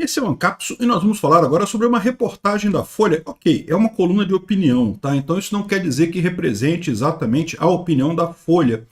Esse é o Ancapso e nós vamos falar agora sobre uma reportagem da Folha. Ok, é uma coluna de opinião, tá? Então isso não quer dizer que represente exatamente a opinião da Folha,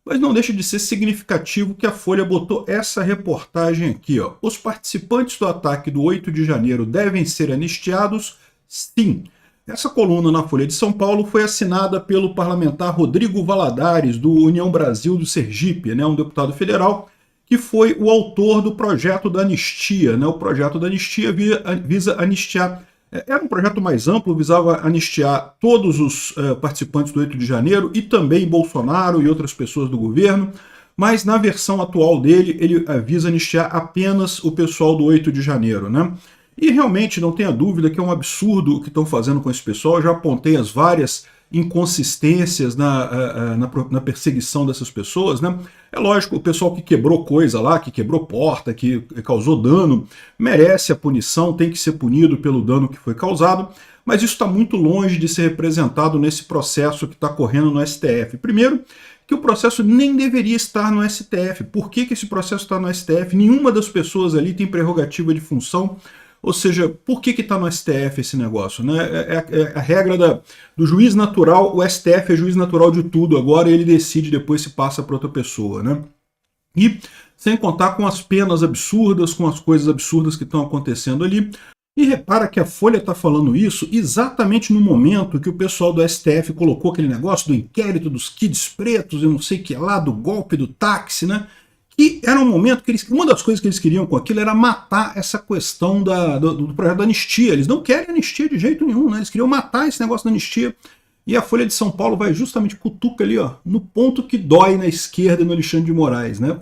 mas não deixa de ser significativo que a Folha botou essa reportagem aqui, ó. Os participantes do ataque do 8 de janeiro devem ser anistiados? Sim. Essa coluna na Folha de São Paulo foi assinada pelo parlamentar Rodrigo Valadares, do União Brasil do Sergipe, né, um deputado federal, que foi o autor do projeto da anistia. Né? O projeto da anistia visa anistiar. Era um projeto mais amplo, visava anistiar todos os participantes do 8 de janeiro e também Bolsonaro e outras pessoas do governo, mas na versão atual dele, ele visa anistiar apenas o pessoal do 8 de janeiro. Né? E realmente não tenha dúvida que é um absurdo o que estão fazendo com esse pessoal. Eu já apontei as várias inconsistências na perseguição dessas pessoas, né? É lógico, o pessoal que quebrou coisa lá, que quebrou porta, que causou dano, merece a punição, tem que ser punido pelo dano que foi causado, mas isso está muito longe de ser representado nesse processo que está correndo no STF. Primeiro, que o processo nem deveria estar no STF. Por que esse processo está no STF? Nenhuma das pessoas ali tem prerrogativa de função. Ou seja, por que está no STF esse negócio? Né? É a regra do juiz natural, o STF é juiz natural de tudo, agora ele decide, depois se passa para outra pessoa. Né? E sem contar com as penas absurdas, com as coisas absurdas que estão acontecendo ali. E repara que a Folha está falando isso exatamente no momento que o pessoal do STF colocou aquele negócio do inquérito dos kids pretos, eu não sei o que lá, do golpe do táxi, né? E era um momento que uma das coisas que eles queriam com aquilo era matar essa questão do projeto da anistia. Eles não querem anistia de jeito nenhum, né? Eles queriam matar esse negócio da anistia. E a Folha de São Paulo vai justamente cutuca ali, ó, no ponto que dói na esquerda e no Alexandre de Moraes, né?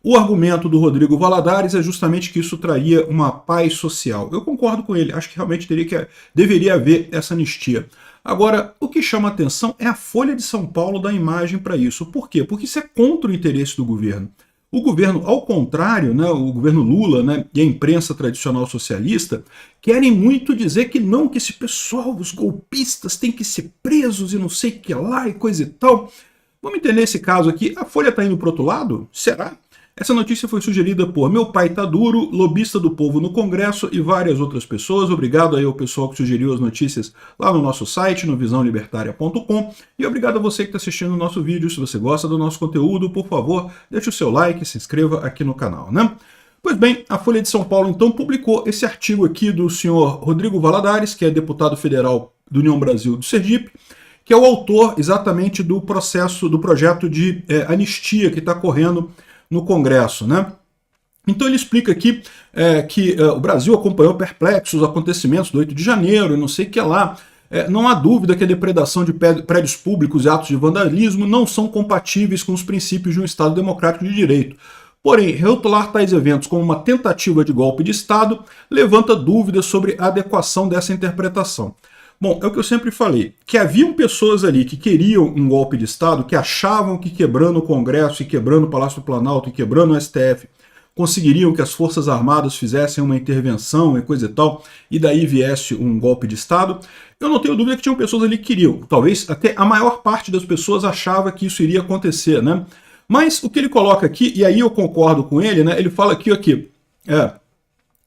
O argumento do Rodrigo Valadares é justamente que isso traria uma paz social. Eu concordo com ele, acho que realmente deveria haver essa anistia. Agora, o que chama atenção é a Folha de São Paulo dar imagem para isso. Por quê? Porque isso é contra o interesse do governo. O governo, ao contrário, né, o governo Lula, né, e a imprensa tradicional socialista querem muito dizer que não, que esse pessoal, os golpistas, têm que ser presos e não sei o que lá e coisa e tal. Vamos entender esse caso aqui. A Folha está indo para o outro lado? Será? Essa notícia foi sugerida por Meu Pai Tá Duro, Lobista do Povo no Congresso e várias outras pessoas. Obrigado aí ao pessoal que sugeriu as notícias lá no nosso site, no visãolibertaria.com. E obrigado a você que está assistindo o nosso vídeo. Se você gosta do nosso conteúdo, por favor, deixe o seu like e se inscreva aqui no canal, né? Pois bem, a Folha de São Paulo então publicou esse artigo aqui do senhor Rodrigo Valadares, que é deputado federal do União Brasil do Sergipe, que é o autor exatamente do projeto de anistia que está correndo no Congresso, né? Então ele explica aqui que o Brasil acompanhou perplexo os acontecimentos do 8 de janeiro e não sei o que lá. Não há dúvida que a depredação de prédios públicos e atos de vandalismo não são compatíveis com os princípios de um Estado democrático de direito. Porém, rotular tais eventos como uma tentativa de golpe de Estado levanta dúvidas sobre a adequação dessa interpretação. Bom, é o que eu sempre falei, que haviam pessoas ali que queriam um golpe de Estado, que achavam que quebrando o Congresso e quebrando o Palácio do Planalto e quebrando o STF, conseguiriam que as Forças Armadas fizessem uma intervenção e coisa e tal, e daí viesse um golpe de Estado. Eu não tenho dúvida que tinham pessoas ali que queriam. Talvez até a maior parte das pessoas achava que isso iria acontecer, né? Mas o que ele coloca aqui, e aí eu concordo com ele, né? Ele fala aqui,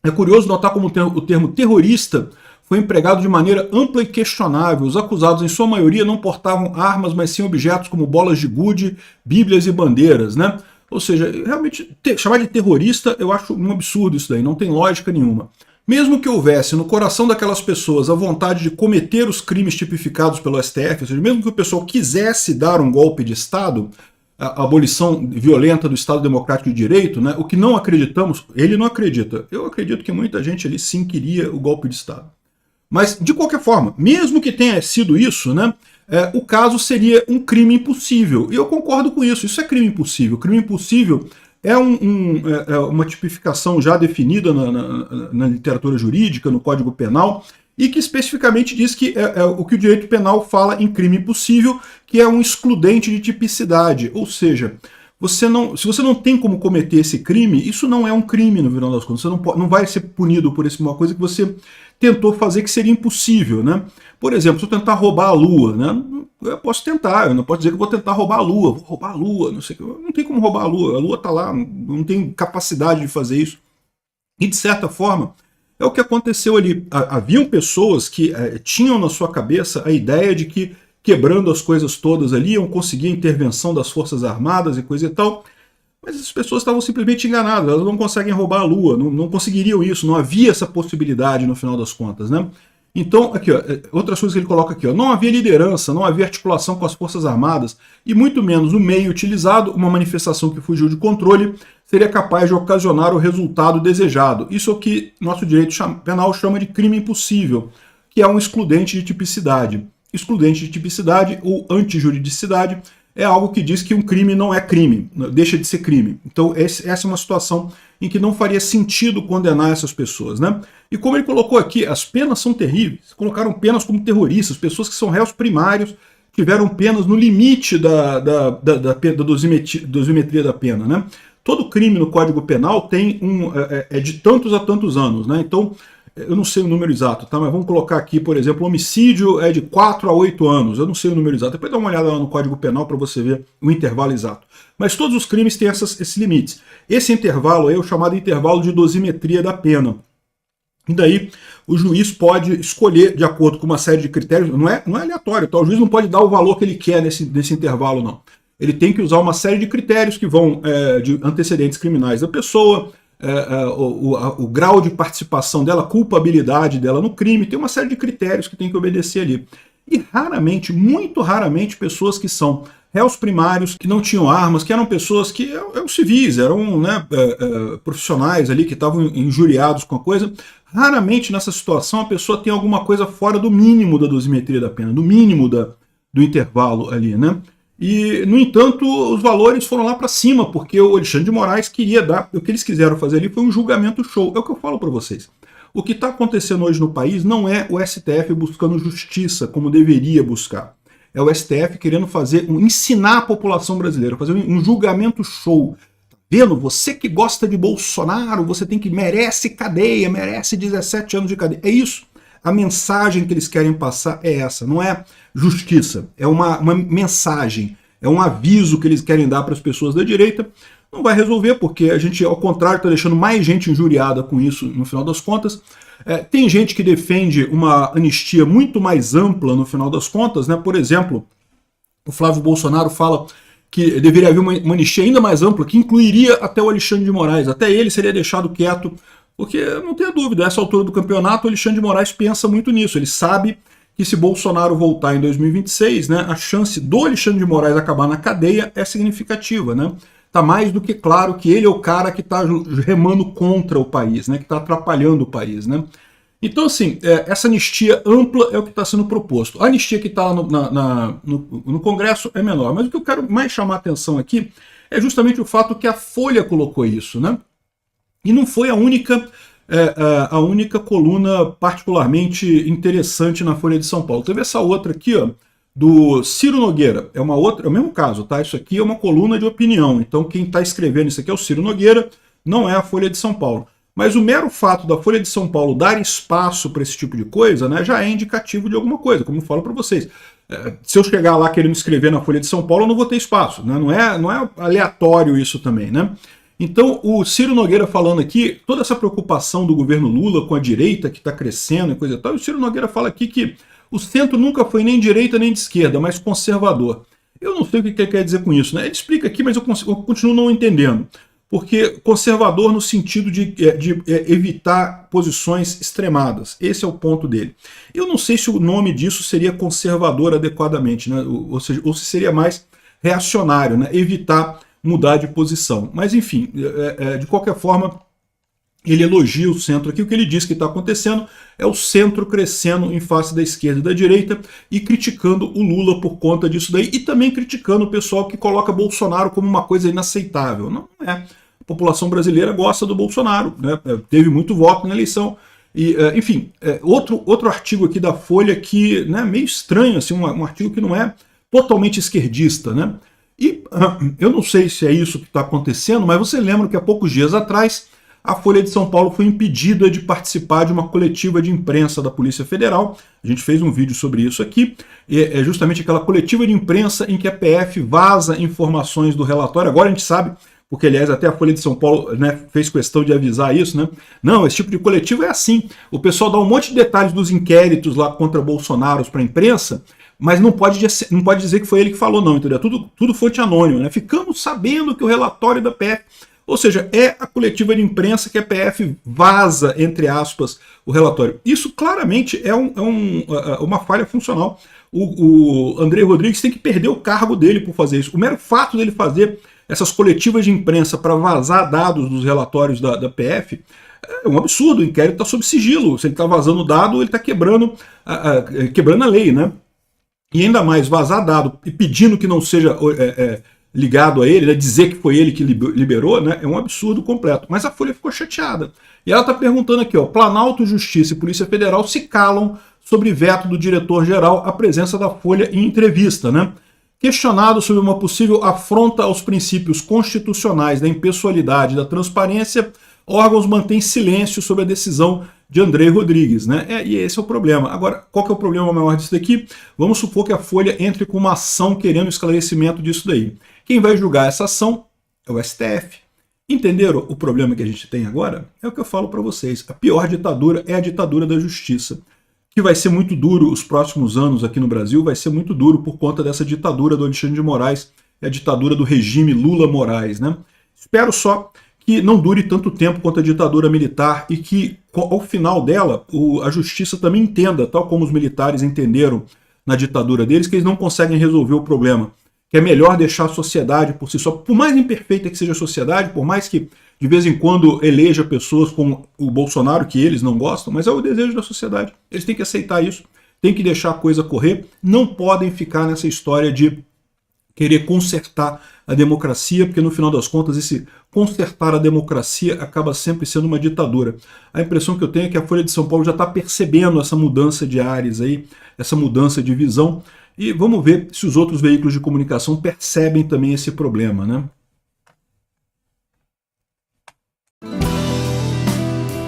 é curioso notar como o termo terrorista foi empregado de maneira ampla e questionável. Os acusados, em sua maioria, não portavam armas, mas sim objetos como bolas de gude, bíblias e bandeiras, né? Ou seja, realmente, chamar de terrorista, eu acho um absurdo isso daí, não tem lógica nenhuma. Mesmo que houvesse no coração daquelas pessoas a vontade de cometer os crimes tipificados pelo STF, ou seja, mesmo que o pessoal quisesse dar um golpe de Estado, a abolição violenta do Estado Democrático de Direito, né, o que não acreditamos, ele não acredita. Eu acredito que muita gente ali sim queria o golpe de Estado. Mas, de qualquer forma, mesmo que tenha sido isso, né, o caso seria um crime impossível. E eu concordo com isso, isso é crime impossível. Crime impossível é uma tipificação já definida na literatura jurídica, no Código Penal, e que especificamente diz que o que o direito penal fala em crime impossível, que é um excludente de tipicidade. Ou seja, se você não tem como cometer esse crime, isso não é um crime no final das contas. Você não vai ser punido por uma coisa que você tentou fazer que seria impossível, né? Por exemplo, se eu tentar roubar a Lua, né? Eu posso tentar, eu não posso dizer que eu vou tentar roubar a Lua, vou roubar a Lua, não sei o que. Não tem como roubar a Lua está lá, não tem capacidade de fazer isso. E, de certa forma, é o que aconteceu ali. Haviam pessoas que tinham na sua cabeça a ideia de que, quebrando as coisas todas ali, iam conseguir a intervenção das Forças Armadas e coisa e tal, mas essas pessoas estavam simplesmente enganadas, elas não conseguem roubar a Lua, não conseguiriam isso, não havia essa possibilidade no final das contas, né? Então, aqui, ó, outras coisas que ele coloca aqui, ó, não havia liderança, não havia articulação com as Forças Armadas, e muito menos o meio utilizado, uma manifestação que fugiu de controle, seria capaz de ocasionar o resultado desejado. Isso é o que nosso direito penal chama de crime impossível, que é um excludente de tipicidade. Excludente de tipicidade ou antijuridicidade é algo que diz que um crime não é crime, deixa de ser crime. Então essa é uma situação em que não faria sentido condenar essas pessoas, né? E como ele colocou aqui, as penas são terríveis. Colocaram penas como terroristas, pessoas que são réus primários, tiveram penas no limite da dosimetria da pena, né? Todo crime no Código Penal tem de tantos a tantos anos, né? Então, eu não sei o número exato, tá? Mas vamos colocar aqui, por exemplo, homicídio é de 4 a 8 anos. Eu não sei o número exato. Depois dá uma olhada lá no Código Penal para você ver o intervalo exato. Mas todos os crimes têm esses limites. Esse intervalo aí é o chamado intervalo de dosimetria da pena. E daí o juiz pode escolher, de acordo com uma série de critérios, não é aleatório, tá? O juiz não pode dar o valor que ele quer nesse intervalo, não. Ele tem que usar uma série de critérios que vão de antecedentes criminais da pessoa, o grau de participação dela, a culpabilidade dela no crime, tem uma série de critérios que tem que obedecer ali. E raramente, muito raramente, pessoas que são réus primários, que não tinham armas, que eram pessoas que eram civis, eram profissionais ali que estavam injuriados com a coisa, raramente nessa situação a pessoa tem alguma coisa fora do mínimo da dosimetria da pena, do mínimo do intervalo ali, né? E, no entanto, os valores foram lá para cima, porque o Alexandre de Moraes queria dar... O que eles quiseram fazer ali foi um julgamento show. É o que eu falo para vocês. O que está acontecendo hoje no país não é o STF buscando justiça, como deveria buscar. É o STF querendo ensinar a população brasileira, fazer um julgamento show. Tá vendo? Você que gosta de Bolsonaro, você merece cadeia, merece 17 anos de cadeia. É isso. A mensagem que eles querem passar é essa, não é justiça, é uma mensagem, é um aviso que eles querem dar para as pessoas da direita. Não vai resolver, porque a gente, ao contrário, está deixando mais gente injuriada com isso no final das contas. Tem gente que defende uma anistia muito mais ampla no final das contas, né? Por exemplo, o Flávio Bolsonaro fala que deveria haver uma anistia ainda mais ampla, que incluiria até o Alexandre de Moraes, até ele seria deixado quieto. Porque, não tenha dúvida, a essa altura do campeonato, o Alexandre de Moraes pensa muito nisso. Ele sabe que se Bolsonaro voltar em 2026, né, a chance do Alexandre de Moraes acabar na cadeia é significativa, né? Tá mais do que claro que ele é o cara que está remando contra o país, né, que está atrapalhando o país, né? Então, assim, essa anistia ampla é o que está sendo proposto. A anistia que está no Congresso é menor. Mas o que eu quero mais chamar a atenção aqui é justamente o fato que a Folha colocou isso, né? E não foi a única coluna particularmente interessante na Folha de São Paulo. Teve essa outra aqui, ó, do Ciro Nogueira. É o mesmo caso, tá? Isso aqui é uma coluna de opinião. Então quem está escrevendo isso aqui é o Ciro Nogueira, não é a Folha de São Paulo. Mas o mero fato da Folha de São Paulo dar espaço para esse tipo de coisa, né, já é indicativo de alguma coisa, como eu falo para vocês. Se eu chegar lá querendo escrever na Folha de São Paulo, eu não vou ter espaço, né? Não é aleatório isso também, né? Então, o Ciro Nogueira falando aqui, toda essa preocupação do governo Lula com a direita que está crescendo e coisa e tal, o Ciro Nogueira fala aqui que o centro nunca foi nem de direita nem de esquerda, mas conservador. Eu não sei o que ele quer dizer com isso, né? Ele explica aqui, mas eu continuo não entendendo. Porque conservador no sentido de evitar posições extremadas. Esse é o ponto dele. Eu não sei se o nome disso seria conservador adequadamente, né? Ou se seria mais reacionário, né? Evitar mudar de posição. Mas, enfim, de qualquer forma, ele elogia o centro aqui. O que ele diz que está acontecendo é o centro crescendo em face da esquerda e da direita e criticando o Lula por conta disso daí e também criticando o pessoal que coloca Bolsonaro como uma coisa inaceitável. Não é. A população brasileira gosta do Bolsonaro, né? Teve muito voto na eleição. E, enfim, outro artigo aqui da Folha que, né, meio estranho, assim, um artigo que não é totalmente esquerdista, né? E eu não sei se é isso que está acontecendo, mas você lembra que há poucos dias atrás a Folha de São Paulo foi impedida de participar de uma coletiva de imprensa da Polícia Federal. A gente fez um vídeo sobre isso aqui. É justamente aquela coletiva de imprensa em que a PF vaza informações do relatório. Agora a gente sabe porque aliás até a Folha de São Paulo, né, fez questão de avisar isso, né? Não, esse tipo de coletiva é assim. O pessoal dá um monte de detalhes dos inquéritos lá contra Bolsonaro para a imprensa, mas não pode dizer que foi ele que falou, não, entendeu? Tudo fonte anônima, né? Ficamos sabendo que o relatório da PF, ou seja, é a coletiva de imprensa que a PF vaza, entre aspas, o relatório. Isso claramente é uma falha funcional. O André Rodrigues tem que perder o cargo dele por fazer isso. O mero fato dele fazer essas coletivas de imprensa para vazar dados dos relatórios da PF é um absurdo. O inquérito está sob sigilo. Se ele está vazando dado, ele está quebrando a lei, né? E ainda mais vazar dado e pedindo que não seja ligado a ele, né, dizer que foi ele que liberou, né, é um absurdo completo. Mas a Folha ficou chateada. E ela está perguntando aqui, ó, Planalto, Justiça e Polícia Federal se calam sobre veto do diretor-geral à presença da Folha em entrevista, né? Questionado sobre uma possível afronta aos princípios constitucionais da impessoalidade e da transparência, órgãos mantêm silêncio sobre a decisão de André Rodrigues, né? E esse é o problema. Agora, qual que é o problema maior disso daqui? Vamos supor que a Folha entre com uma ação querendo esclarecimento disso daí. Quem vai julgar essa ação é o STF. Entenderam o problema que a gente tem agora? É o que eu falo para vocês. A pior ditadura é a ditadura da justiça, que vai ser muito duro os próximos anos aqui no Brasil, vai ser muito duro por conta dessa ditadura do Alexandre de Moraes, é a ditadura do regime Lula-Moraes, né? Espero só que não dure tanto tempo quanto a ditadura militar e que, ao final dela, a justiça também entenda, tal como os militares entenderam na ditadura deles, que eles não conseguem resolver o problema, que é melhor deixar a sociedade por si só, por mais imperfeita que seja a sociedade, por mais que de vez em quando eleja pessoas como o Bolsonaro, que eles não gostam, mas é o desejo da sociedade. Eles têm que aceitar isso, têm que deixar a coisa correr, não podem ficar nessa história de querer consertar a democracia, porque no final das contas esse consertar a democracia acaba sempre sendo uma ditadura. A impressão que eu tenho é que a Folha de São Paulo já está percebendo essa mudança de ares aí, essa mudança de visão, e vamos ver se os outros veículos de comunicação percebem também esse problema, né?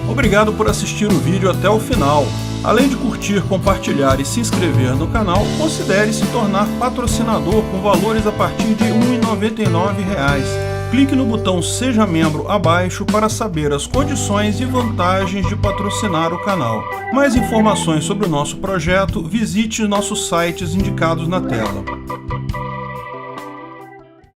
Obrigado por assistir o vídeo até o final. Além de curtir, compartilhar e se inscrever no canal, considere se tornar patrocinador com valores a partir de R$ 1,99. Clique no botão Seja Membro abaixo para saber as condições e vantagens de patrocinar o canal. Mais informações sobre o nosso projeto, visite nossos sites indicados na tela.